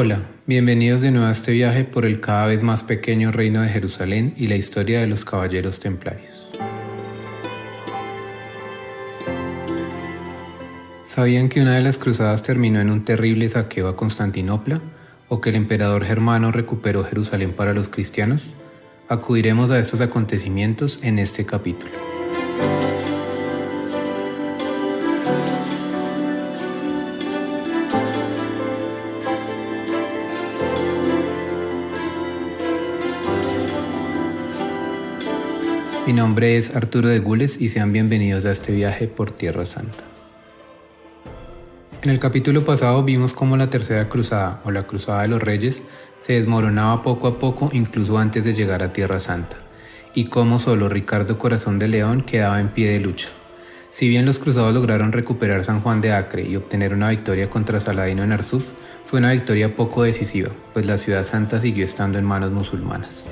Hola, bienvenidos de nuevo a este viaje por el cada vez más pequeño reino de Jerusalén y la historia de los caballeros templarios. ¿Sabían que una de las cruzadas terminó en un terrible saqueo a Constantinopla? ¿O que el emperador Germano recuperó Jerusalén para los cristianos? Acudiremos a estos acontecimientos en este capítulo. Mi nombre es Arturo de Gules y sean bienvenidos a este viaje por Tierra Santa. En el capítulo pasado vimos cómo la Tercera Cruzada, o la Cruzada de los Reyes, se desmoronaba poco a poco incluso antes de llegar a Tierra Santa, y cómo solo Ricardo Corazón de León quedaba en pie de lucha. Si bien los cruzados lograron recuperar San Juan de Acre y obtener una victoria contra Saladino en Arsuf, fue una victoria poco decisiva, pues la ciudad santa siguió estando en manos musulmanas.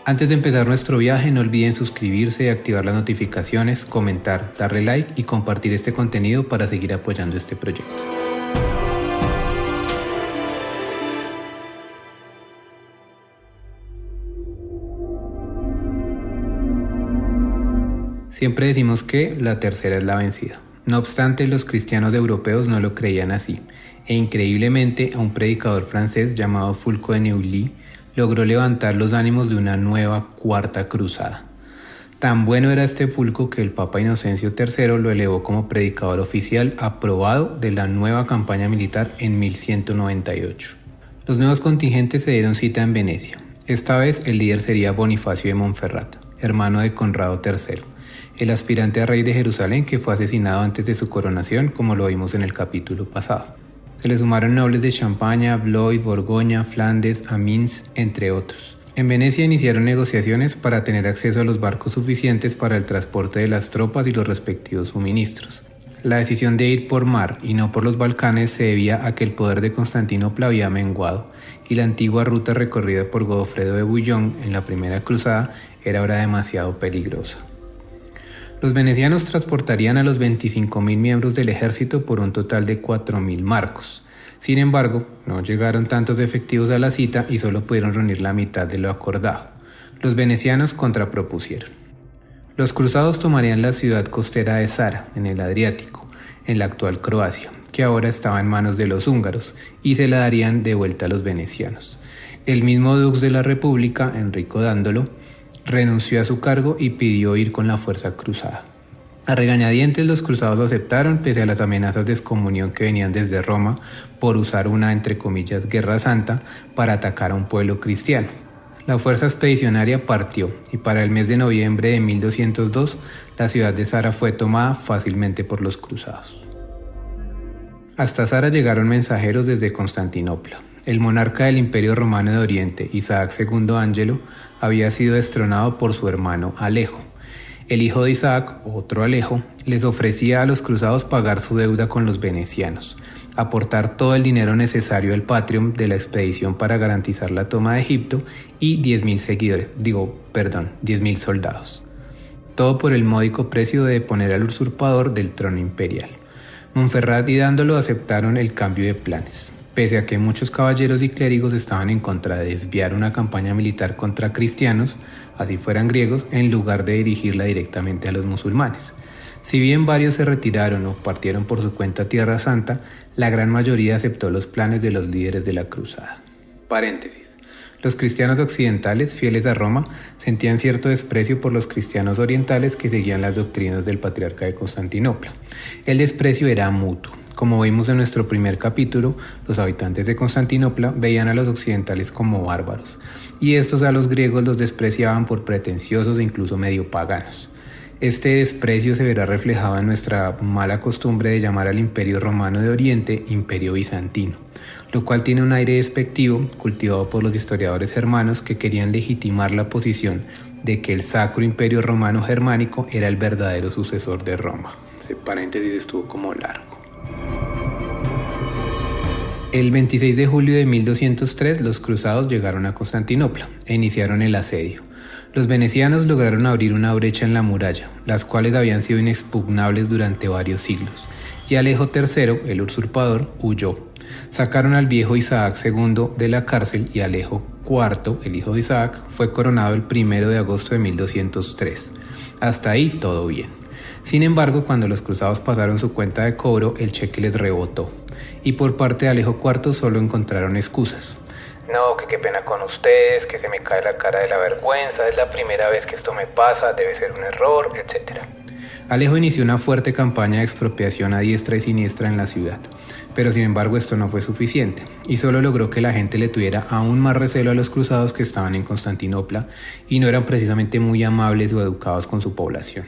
Antes de empezar nuestro viaje, no olviden suscribirse, activar las notificaciones, comentar, darle like y compartir este contenido para seguir apoyando este proyecto. Siempre decimos que la tercera es la vencida. No obstante, los cristianos europeos no lo creían así, e increíblemente a un predicador francés llamado Fulco de Neuilly logró levantar los ánimos de una nueva cuarta cruzada. Tan bueno era este Fulco que el Papa Inocencio III lo elevó como predicador oficial aprobado de la nueva campaña militar en 1198. Los nuevos contingentes se dieron cita en Venecia. Esta vez el líder sería Bonifacio de Montferrat, hermano de Conrado III, el aspirante a rey de Jerusalén que fue asesinado antes de su coronación, como lo vimos en el capítulo pasado. Se le sumaron nobles de Champaña, Blois, Borgoña, Flandes, Amiens, entre otros. En Venecia iniciaron negociaciones para tener acceso a los barcos suficientes para el transporte de las tropas y los respectivos suministros. La decisión de ir por mar y no por los Balcanes se debía a que el poder de Constantinopla había menguado y la antigua ruta recorrida por Godofredo de Bouillon en la primera cruzada era ahora demasiado peligrosa. Los venecianos transportarían a los 25.000 miembros del ejército por un total de 4.000 marcos. Sin embargo, no llegaron tantos efectivos a la cita y solo pudieron reunir la mitad de lo acordado. Los venecianos contrapropusieron. Los cruzados tomarían la ciudad costera de Zara, en el Adriático, en la actual Croacia, que ahora estaba en manos de los húngaros, y se la darían de vuelta a los venecianos. El mismo dux de la República, Enrico Dándolo, renunció a su cargo y pidió ir con la fuerza cruzada. A regañadientes los cruzados aceptaron pese a las amenazas de excomunión que venían desde Roma por usar una, entre comillas, guerra santa para atacar a un pueblo cristiano. La fuerza expedicionaria partió y para el mes de noviembre de 1202 la ciudad de Zara fue tomada fácilmente por los cruzados. Hasta Zara llegaron mensajeros desde Constantinopla. El monarca del Imperio Romano de Oriente, Isaac II Ángelo, había sido destronado por su hermano Alejo. El hijo de Isaac, otro Alejo, les ofrecía a los cruzados pagar su deuda con los venecianos, aportar todo el dinero necesario al Patrium de la expedición para garantizar la toma de Egipto y 10.000 soldados. Todo por el módico precio de deponer al usurpador del trono imperial. Montferrat y Dándolo aceptaron el cambio de planes. Pese a que muchos caballeros y clérigos estaban en contra de desviar una campaña militar contra cristianos, así fueran griegos, en lugar de dirigirla directamente a los musulmanes. Si bien varios se retiraron o partieron por su cuenta a Tierra Santa, la gran mayoría aceptó los planes de los líderes de la cruzada. Paréntesis. Los cristianos occidentales, fieles a Roma, sentían cierto desprecio por los cristianos orientales que seguían las doctrinas del patriarca de Constantinopla. El desprecio era mutuo. Como vimos en nuestro primer capítulo, los habitantes de Constantinopla veían a los occidentales como bárbaros, y estos a los griegos los despreciaban por pretenciosos e incluso medio paganos. Este desprecio se verá reflejado en nuestra mala costumbre de llamar al Imperio Romano de Oriente Imperio Bizantino, lo cual tiene un aire despectivo cultivado por los historiadores germanos que querían legitimar la posición de que el Sacro Imperio Romano Germánico era el verdadero sucesor de Roma. Ese paréntesis estuvo como largo. El 26 de julio de 1203 los cruzados llegaron a Constantinopla e iniciaron el asedio. Los venecianos lograron abrir una brecha en la muralla, las cuales habían sido inexpugnables durante varios siglos, y Alejo III, el usurpador, huyó. Sacaron al viejo Isaac II de la cárcel y Alejo IV, el hijo de Isaac, fue coronado el 1 de agosto de 1203. Hasta ahí todo bien. Sin embargo, cuando los cruzados pasaron su cuenta de cobro, el cheque les rebotó, y por parte de Alejo IV solo encontraron excusas. No, que qué pena con ustedes, que se me cae la cara de la vergüenza, es la primera vez que esto me pasa, debe ser un error, etc. Alejo inició una fuerte campaña de expropiación a diestra y siniestra en la ciudad, pero sin embargo esto no fue suficiente, y solo logró que la gente le tuviera aún más recelo a los cruzados que estaban en Constantinopla y no eran precisamente muy amables o educados con su población.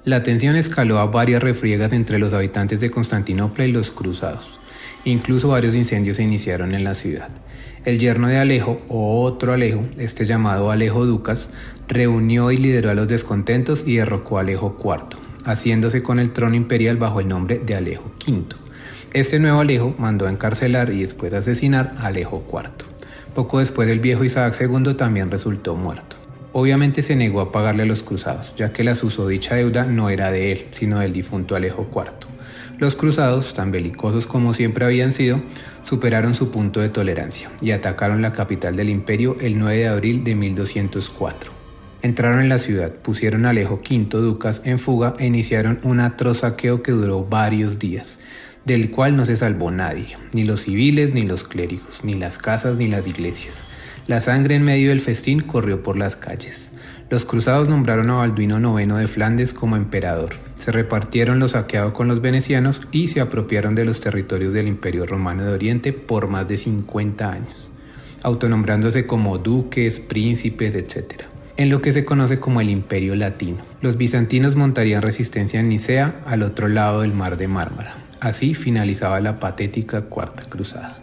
La tensión escaló a varias refriegas entre los habitantes de Constantinopla y los cruzados. Incluso varios incendios se iniciaron en la ciudad. El yerno de Alejo, o otro Alejo, llamado Alejo Ducas, reunió y lideró a los descontentos y derrocó a Alejo IV, haciéndose con el trono imperial bajo el nombre de Alejo V. Este nuevo Alejo mandó a encarcelar y después asesinar a Alejo IV. Poco después el viejo Isaac II también resultó muerto. Obviamente se negó a pagarle a los cruzados, ya que la susodicha deuda no era de él, sino del difunto Alejo IV. Los cruzados, tan belicosos como siempre habían sido, superaron su punto de tolerancia y atacaron la capital del imperio el 9 de abril de 1204. Entraron en la ciudad, pusieron a Alejo V Ducas en fuga e iniciaron un atroz saqueo que duró varios días, del cual no se salvó nadie, ni los civiles, ni los clérigos, ni las casas, ni las iglesias. La sangre en medio del festín corrió por las calles. Los cruzados nombraron a Balduino IX de Flandes como emperador. Se repartieron lo saqueado con los venecianos y se apropiaron de los territorios del Imperio Romano de Oriente por más de 50 años, autonombrándose como duques, príncipes, etc. En lo que se conoce como el Imperio Latino. Los bizantinos montarían resistencia en Nicea, al otro lado del Mar de Mármara. Así finalizaba la patética Cuarta Cruzada.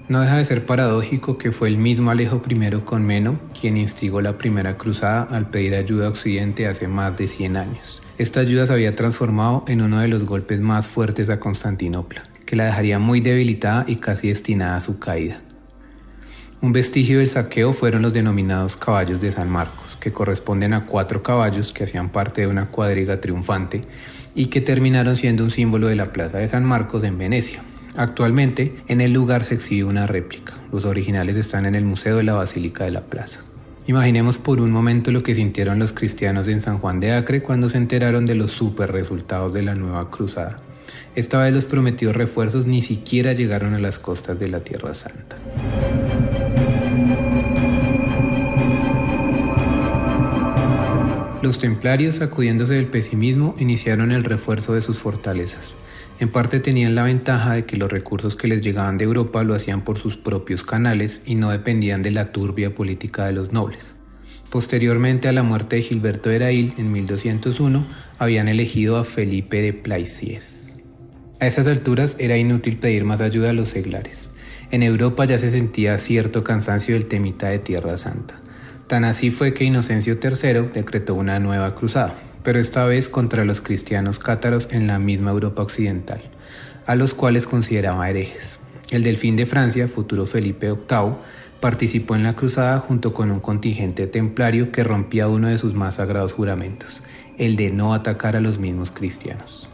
No deja de ser paradójico que fue el mismo Alejo I Comneno quien instigó la primera cruzada al pedir ayuda a Occidente hace más de 100 años. Esta ayuda se había transformado en uno de los golpes más fuertes a Constantinopla, que la dejaría muy debilitada y casi destinada a su caída. Un vestigio del saqueo fueron los denominados caballos de San Marcos, que corresponden a 4 caballos que hacían parte de una cuadriga triunfante y que terminaron siendo un símbolo de la plaza de San Marcos en Venecia. Actualmente, en el lugar se exhibe una réplica. Los originales están en el Museo de la Basílica de la Plaza. Imaginemos por un momento lo que sintieron los cristianos en San Juan de Acre cuando se enteraron de los super resultados de la nueva cruzada. Esta vez los prometidos refuerzos ni siquiera llegaron a las costas de la Tierra Santa. Los templarios, sacudiéndose del pesimismo, iniciaron el refuerzo de sus fortalezas. En parte tenían la ventaja de que los recursos que les llegaban de Europa lo hacían por sus propios canales y no dependían de la turbia política de los nobles. Posteriormente a la muerte de Gilberto de Erail en 1201, habían elegido a Felipe de Pleicies. A esas alturas era inútil pedir más ayuda a los seglares. En Europa ya se sentía cierto cansancio del temita de Tierra Santa. Tan así fue que Inocencio III decretó una nueva cruzada, pero esta vez contra los cristianos cátaros en la misma Europa occidental, a los cuales consideraba herejes. El delfín de Francia, futuro Felipe VIII, participó en la cruzada junto con un contingente templario que rompía uno de sus más sagrados juramentos, el de no atacar a los mismos cristianos.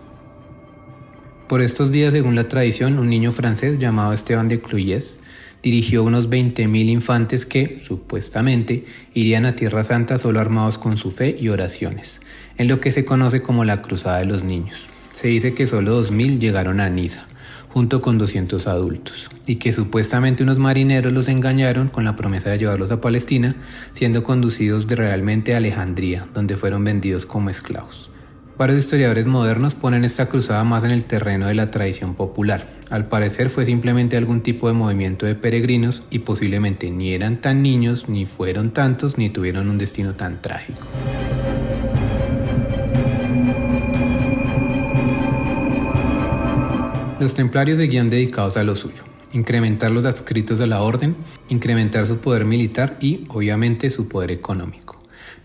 Por estos días, según la tradición, un niño francés llamado Esteban de Cluyes dirigió unos 20.000 infantes que, supuestamente, irían a Tierra Santa solo armados con su fe y oraciones, en lo que se conoce como la Cruzada de los Niños. Se dice que solo 2.000 llegaron a Niza, junto con 200 adultos, y que supuestamente unos marineros los engañaron con la promesa de llevarlos a Palestina, siendo conducidos realmente a Alejandría, donde fueron vendidos como esclavos. Varios historiadores modernos ponen esta cruzada más en el terreno de la tradición popular. Al parecer fue simplemente algún tipo de movimiento de peregrinos y posiblemente ni eran tan niños, ni fueron tantos, ni tuvieron un destino tan trágico. Los templarios seguían dedicados a lo suyo: incrementar los adscritos a la orden, incrementar su poder militar y, obviamente, su poder económico,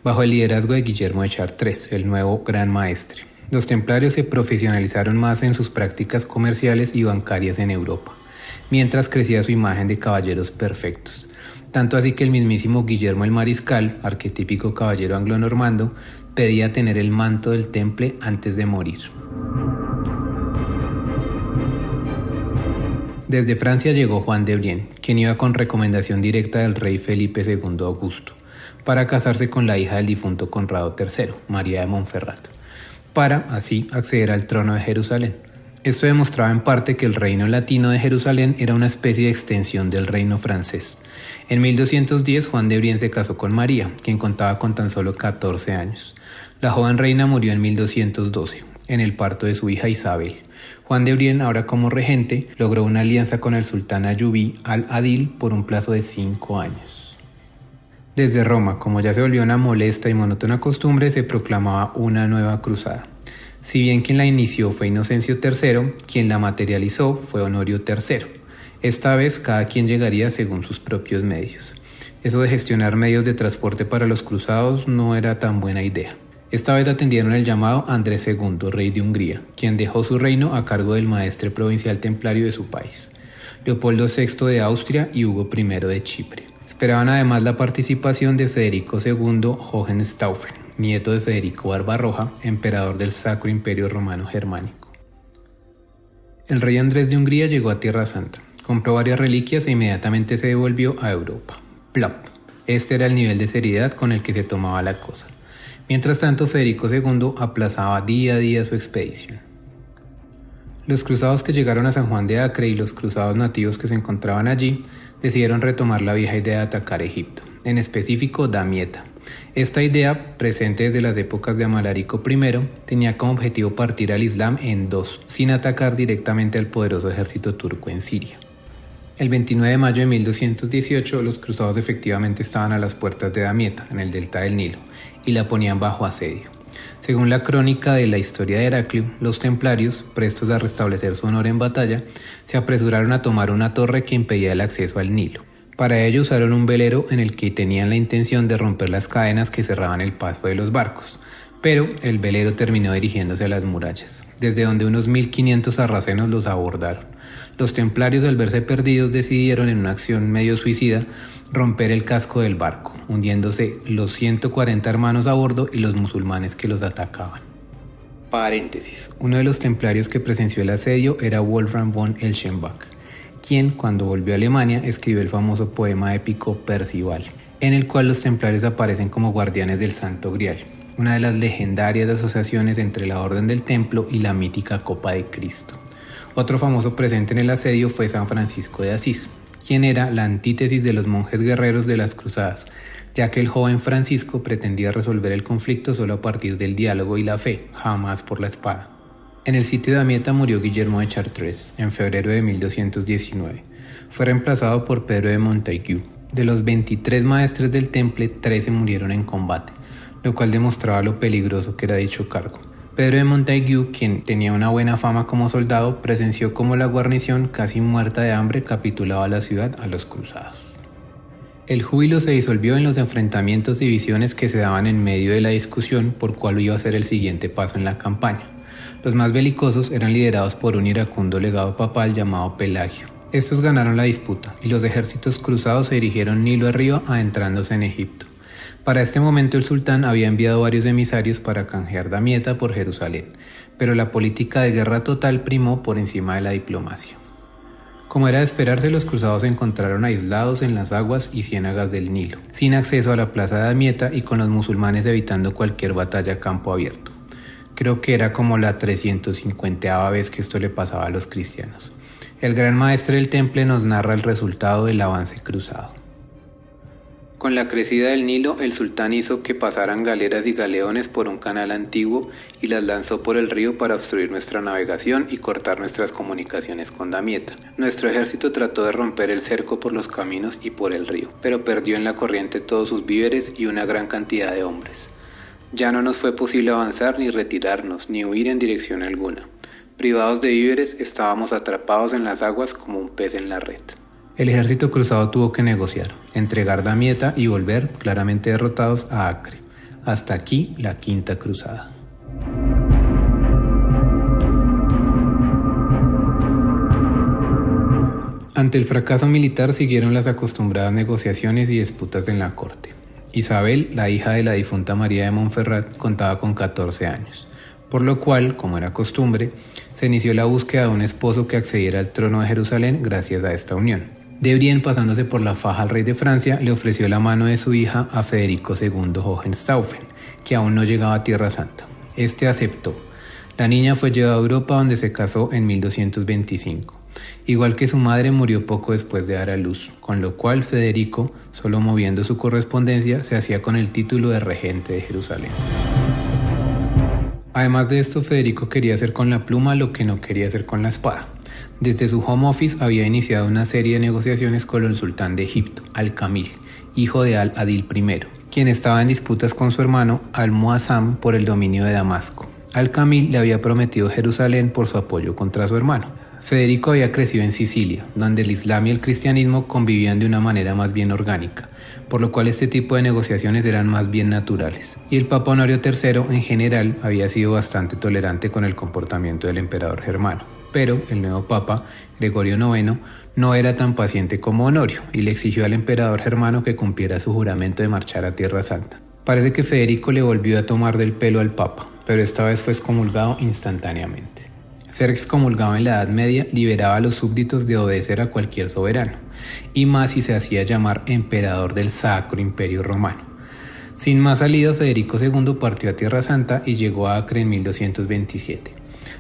bajo el liderazgo de Guillermo de Chartres, el nuevo gran maestre. Los templarios se profesionalizaron más en sus prácticas comerciales y bancarias en Europa, mientras crecía su imagen de caballeros perfectos. tanto así que el mismísimo Guillermo el Mariscal, arquetípico caballero anglo-normando, pedía tener el manto del temple antes de morir. Desde Francia llegó Juan de Brienne, quien iba con recomendación directa del rey Felipe II Augusto, para casarse con la hija del difunto Conrado III, María de Montferrat, para así acceder al trono de Jerusalén. Esto demostraba en parte que el reino latino de Jerusalén era una especie de extensión del reino francés. En 1210 Juan de Brienne se casó con María, quien contaba con tan solo 14 años. La joven reina murió en 1212, en el parto de su hija Isabel. Juan de Brienne, ahora como regente, logró una alianza con el sultán Ayubí al-Adil por un plazo de 5 años. Desde Roma, como ya se volvió una molesta y monótona costumbre, se proclamaba una nueva cruzada. Si bien quien la inició fue Inocencio III, quien la materializó fue Honorio III. Esta vez cada quien llegaría según sus propios medios. Eso de gestionar medios de transporte para los cruzados no era tan buena idea. Esta vez atendieron el llamado Andrés II, rey de Hungría, quien dejó su reino a cargo del maestre provincial templario de su país, Leopoldo VI de Austria y Hugo I de Chipre. Esperaban además la participación de Federico II Hohenstaufen, nieto de Federico Barbarroja, emperador del Sacro Imperio Romano Germánico. El rey Andrés de Hungría llegó a Tierra Santa, compró varias reliquias e inmediatamente se devolvió a Europa. Plop. Este era el nivel de seriedad con el que se tomaba la cosa. Mientras tanto, Federico II aplazaba día a día su expedición. Los cruzados que llegaron a San Juan de Acre y los cruzados nativos que se encontraban allí decidieron retomar la vieja idea de atacar Egipto, en específico Damieta. Esta idea, presente desde las épocas de Amalarico I, tenía como objetivo partir al Islam en dos, sin atacar directamente al poderoso ejército turco en Siria. El 29 de mayo de 1218, los cruzados efectivamente estaban a las puertas de Damieta, en el delta del Nilo, y la ponían bajo asedio. Según la crónica de la historia de Heraclio, los templarios, prestos a restablecer su honor en batalla, se apresuraron a tomar una torre que impedía el acceso al Nilo. Para ello usaron un velero en el que tenían la intención de romper las cadenas que cerraban el paso de los barcos, pero el velero terminó dirigiéndose a las murallas, desde donde unos 1500 sarracenos los abordaron. Los templarios, al verse perdidos, decidieron en una acción medio suicida romper el casco del barco, hundiéndose los 140 hermanos a bordo y los musulmanes que los atacaban. Paréntesis. Uno de los templarios que presenció el asedio era Wolfram von Eschenbach, quien, cuando volvió a Alemania, escribió el famoso poema épico Percival, en el cual los templarios aparecen como guardianes del Santo Grial, una de las legendarias asociaciones entre la Orden del Templo y la mítica Copa de Cristo. Otro famoso presente en el asedio fue San Francisco de Asís, quien era la antítesis de los monjes guerreros de las cruzadas, ya que el joven Francisco pretendía resolver el conflicto solo a partir del diálogo y la fe, jamás por la espada. En el sitio de Damieta murió Guillermo de Chartres en febrero de 1219. Fue reemplazado por Pedro de Montaigu. De los 23 maestres del temple, 13 murieron en combate, lo cual demostraba lo peligroso que era dicho cargo. Pedro de Montaigu, quien tenía una buena fama como soldado, presenció cómo la guarnición, casi muerta de hambre, capitulaba la ciudad a los cruzados. El júbilo se disolvió en los enfrentamientos y divisiones que se daban en medio de la discusión por cuál iba a ser el siguiente paso en la campaña. Los más belicosos eran liderados por un iracundo legado papal llamado Pelagio. Estos ganaron la disputa y los ejércitos cruzados se dirigieron Nilo arriba, adentrándose en Egipto. Para este momento el sultán había enviado varios emisarios para canjear Damieta por Jerusalén, pero la política de guerra total primó por encima de la diplomacia. Como era de esperarse, los cruzados se encontraron aislados en las aguas y ciénagas del Nilo, sin acceso a la plaza de Damieta y con los musulmanes evitando cualquier batalla a campo abierto. Creo que era como la 350ª vez que esto le pasaba a los cristianos. El gran maestre del temple nos narra el resultado del avance cruzado. Con la crecida del Nilo, el sultán hizo que pasaran galeras y galeones por un canal antiguo y las lanzó por el río para obstruir nuestra navegación y cortar nuestras comunicaciones con Damieta. Nuestro ejército trató de romper el cerco por los caminos y por el río, pero perdió en la corriente todos sus víveres y una gran cantidad de hombres. Ya no nos fue posible avanzar ni retirarnos, ni huir en dirección alguna. Privados de víveres, estábamos atrapados en las aguas como un pez en la red. El ejército cruzado tuvo que negociar, entregar Damieta y volver, claramente derrotados, a Acre. Hasta aquí la Quinta Cruzada. Ante el fracaso militar siguieron las acostumbradas negociaciones y disputas en la corte. Isabel, la hija de la difunta María de Montferrat, contaba con 14 años, por lo cual, como era costumbre, se inició la búsqueda de un esposo que accediera al trono de Jerusalén gracias a esta unión. De Brienne, pasándose por la faja al rey de Francia, le ofreció la mano de su hija a Federico II Hohenstaufen, que aún no llegaba a Tierra Santa. Este aceptó. La niña fue llevada a Europa, donde se casó en 1225. Igual que su madre, murió poco después de dar a luz, con lo cual Federico, solo moviendo su correspondencia, se hacía con el título de regente de Jerusalén. Además de esto, Federico quería hacer con la pluma lo que no quería hacer con la espada. Desde su home office había iniciado una serie de negociaciones con el sultán de Egipto, Al-Kamil, hijo de Al-Adil I, quien estaba en disputas con su hermano Al-Muazzam por el dominio de Damasco. Al-Kamil le había prometido Jerusalén por su apoyo contra su hermano. Federico había crecido en Sicilia, donde el Islam y el cristianismo convivían de una manera más bien orgánica, por lo cual este tipo de negociaciones eran más bien naturales. Y el Papa Honorio III, en general, había sido bastante tolerante con el comportamiento del emperador germano. Pero el nuevo Papa, Gregorio IX, no era tan paciente como Honorio y le exigió al emperador germano que cumpliera su juramento de marchar a Tierra Santa. Parece que Federico le volvió a tomar del pelo al Papa, pero esta vez fue excomulgado instantáneamente. Ser excomulgado en la Edad Media liberaba a los súbditos de obedecer a cualquier soberano, y más si se hacía llamar emperador del Sacro Imperio Romano. Sin más salida, Federico II partió a Tierra Santa y llegó a Acre en 1227.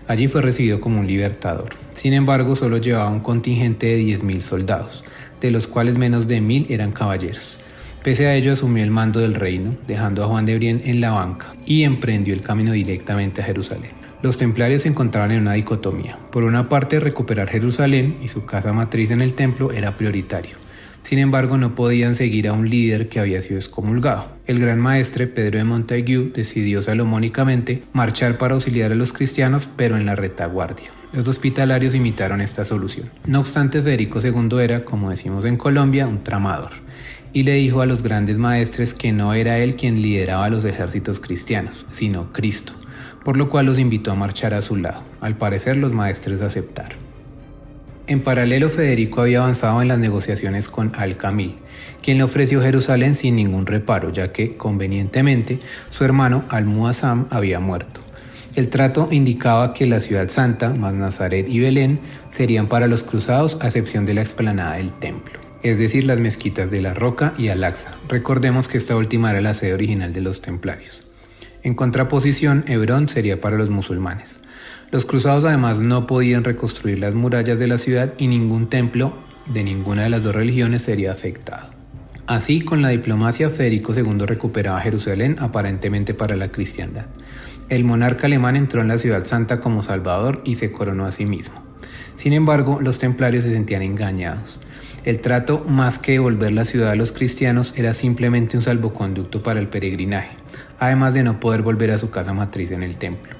Allí fue recibido como un libertador. Sin embargo, solo llevaba un contingente de 10.000 soldados, de los cuales menos de 1.000 eran caballeros. Pese a ello, asumió el mando del reino, dejando a Juan de Brienne en la banca, y emprendió el camino directamente a Jerusalén. Los templarios se encontraban en una dicotomía. Por una parte, recuperar Jerusalén y su casa matriz en el templo era prioritario. Sin embargo, no podían seguir a un líder que había sido excomulgado. El gran maestre Pedro de Montagu decidió salomónicamente marchar para auxiliar a los cristianos, pero en la retaguardia. Los hospitalarios imitaron esta solución. No obstante, Federico II era, como decimos en Colombia, un tramador, y le dijo a los grandes maestres que no era él quien lideraba los ejércitos cristianos, sino Cristo, por lo cual los invitó a marchar a su lado. Al parecer, los maestres aceptaron. En paralelo, Federico había avanzado en las negociaciones con Al-Kamil, quien le ofreció Jerusalén sin ningún reparo, ya que, convenientemente, su hermano Al-Muazzam había muerto. El trato indicaba que la ciudad santa, más Nazaret y Belén, serían para los cruzados a excepción de la explanada del templo, es decir, las mezquitas de la Roca y Al-Aqsa. Recordemos que esta última era la sede original de los templarios. En contraposición, Hebrón sería para los musulmanes. Los cruzados además no podían reconstruir las murallas de la ciudad y ningún templo de ninguna de las dos religiones sería afectado. Así, con la diplomacia, Federico II recuperaba Jerusalén aparentemente para la cristiandad. El monarca alemán entró en la ciudad santa como salvador y se coronó a sí mismo. Sin embargo, los templarios se sentían engañados. El trato, más que devolver la ciudad a los cristianos, era simplemente un salvoconducto para el peregrinaje, además de no poder volver a su casa matriz en el templo.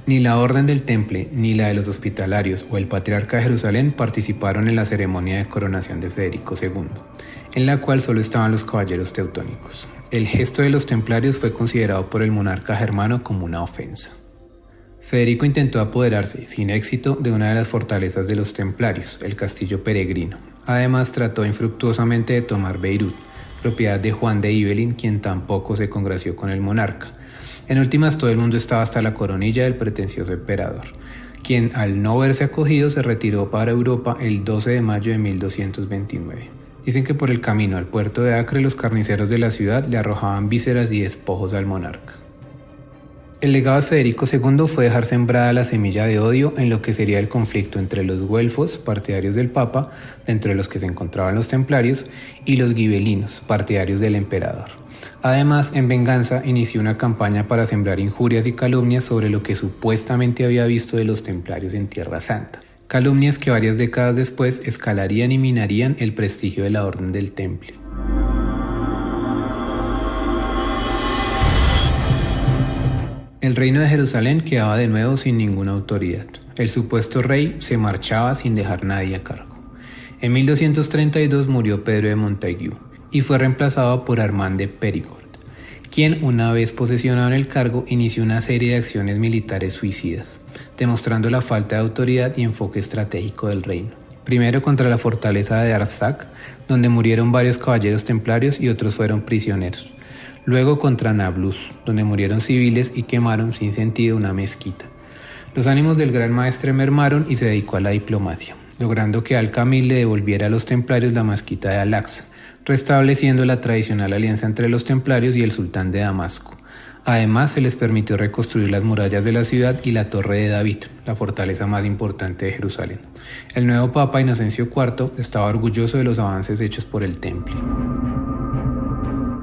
Ni la Orden del Temple, ni la de los Hospitalarios o el Patriarca de Jerusalén participaron en la ceremonia de coronación de Federico II, en la cual solo estaban los caballeros teutónicos. El gesto de los templarios fue considerado por el monarca germano como una ofensa. Federico intentó apoderarse, sin éxito, de una de las fortalezas de los templarios, el castillo peregrino. Además, trató infructuosamente de tomar Beirut, propiedad de Juan de Ibelin, quien tampoco se congració con el monarca. En últimas, todo el mundo estaba hasta la coronilla del pretencioso emperador, quien, al no verse acogido, se retiró para Europa el 12 de mayo de 1229. Dicen que por el camino al puerto de Acre, los carniceros de la ciudad le arrojaban vísceras y despojos al monarca. El legado de Federico II fue dejar sembrada la semilla de odio en lo que sería el conflicto entre los güelfos, partidarios del Papa, dentro de los que se encontraban los templarios, y los gibelinos, partidarios del emperador. Además, en venganza, inició una campaña para sembrar injurias y calumnias sobre lo que supuestamente había visto de los templarios en Tierra Santa. Calumnias que varias décadas después escalarían y minarían el prestigio de la Orden del Temple. El reino de Jerusalén quedaba de nuevo sin ninguna autoridad. El supuesto rey se marchaba sin dejar nadie a cargo. En 1232 murió Pedro de Montagu y fue reemplazado por Armand de Périgord, quien, una vez posesionado en el cargo, inició una serie de acciones militares suicidas, demostrando la falta de autoridad y enfoque estratégico del reino. Primero contra la fortaleza de Artsakh, donde murieron varios caballeros templarios y otros fueron prisioneros. Luego contra Nablus, donde murieron civiles y quemaron sin sentido una mezquita. Los ánimos del gran maestre mermaron y se dedicó a la diplomacia, logrando que Al-Kamil le devolviera a los templarios la mezquita de Al-Aqsa, restableciendo la tradicional alianza entre los templarios y el sultán de Damasco. Además, se les permitió reconstruir las murallas de la ciudad y la Torre de David, la fortaleza más importante de Jerusalén. El nuevo Papa Inocencio IV estaba orgulloso de los avances hechos por el temple.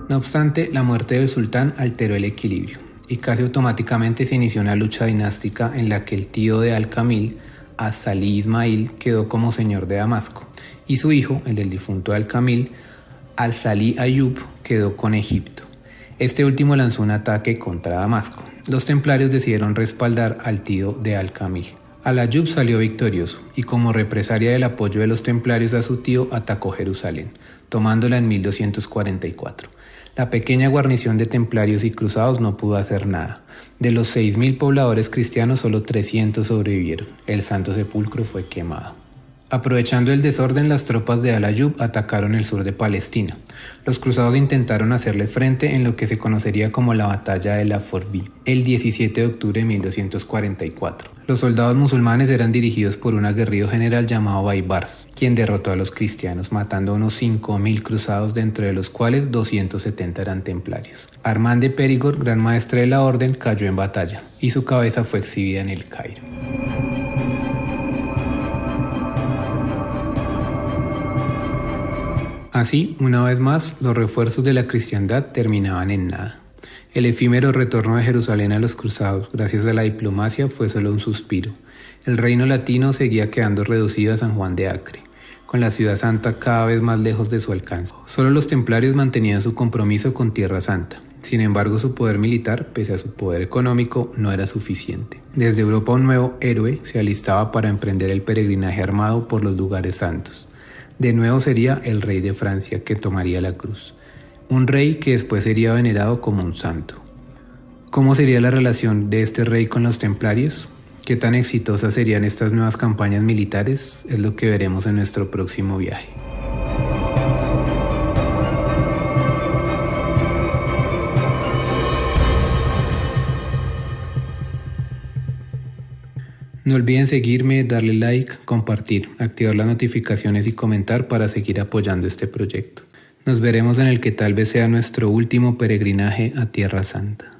No obstante, la muerte del sultán alteró el equilibrio, y casi automáticamente se inició una lucha dinástica en la que el tío de Al-Kamil, As-Salih Ismail, quedó como señor de Damasco, y su hijo, el del difunto Al-Kamil, Al-Salih Ayub, quedó con Egipto. Este último lanzó un ataque contra Damasco. Los templarios decidieron respaldar al tío de Al-Kamil. Al-Ayub salió victorioso y como represalia del apoyo de los templarios a su tío atacó Jerusalén, tomándola en 1244. La pequeña guarnición de templarios y cruzados no pudo hacer nada. De los 6.000 pobladores cristianos, solo 300 sobrevivieron. El Santo Sepulcro fue quemado. Aprovechando el desorden, las tropas de Al-Ayub atacaron el sur de Palestina. Los cruzados intentaron hacerle frente en lo que se conocería como la Batalla de la Forbí, el 17 de octubre de 1244. Los soldados musulmanes eran dirigidos por un aguerrido general llamado Baibars, quien derrotó a los cristianos, matando a unos 5.000 cruzados, dentro de los cuales 270 eran templarios. Armand de Périgord, gran maestre de la orden, cayó en batalla, y su cabeza fue exhibida en el Cairo. Así, una vez más, los refuerzos de la cristiandad terminaban en nada. El efímero retorno de Jerusalén a los cruzados, gracias a la diplomacia, fue solo un suspiro. El reino latino seguía quedando reducido a San Juan de Acre, con la ciudad santa cada vez más lejos de su alcance. Solo los templarios mantenían su compromiso con Tierra Santa. Sin embargo, su poder militar, pese a su poder económico, no era suficiente. Desde Europa un nuevo héroe se alistaba para emprender el peregrinaje armado por los lugares santos. De nuevo sería el rey de Francia que tomaría la cruz, un rey que después sería venerado como un santo. ¿Cómo sería la relación de este rey con los templarios? ¿Qué tan exitosas serían estas nuevas campañas militares? Es lo que veremos en nuestro próximo viaje. No olviden seguirme, darle like, compartir, activar las notificaciones y comentar para seguir apoyando este proyecto. Nos veremos en el que tal vez sea nuestro último peregrinaje a Tierra Santa.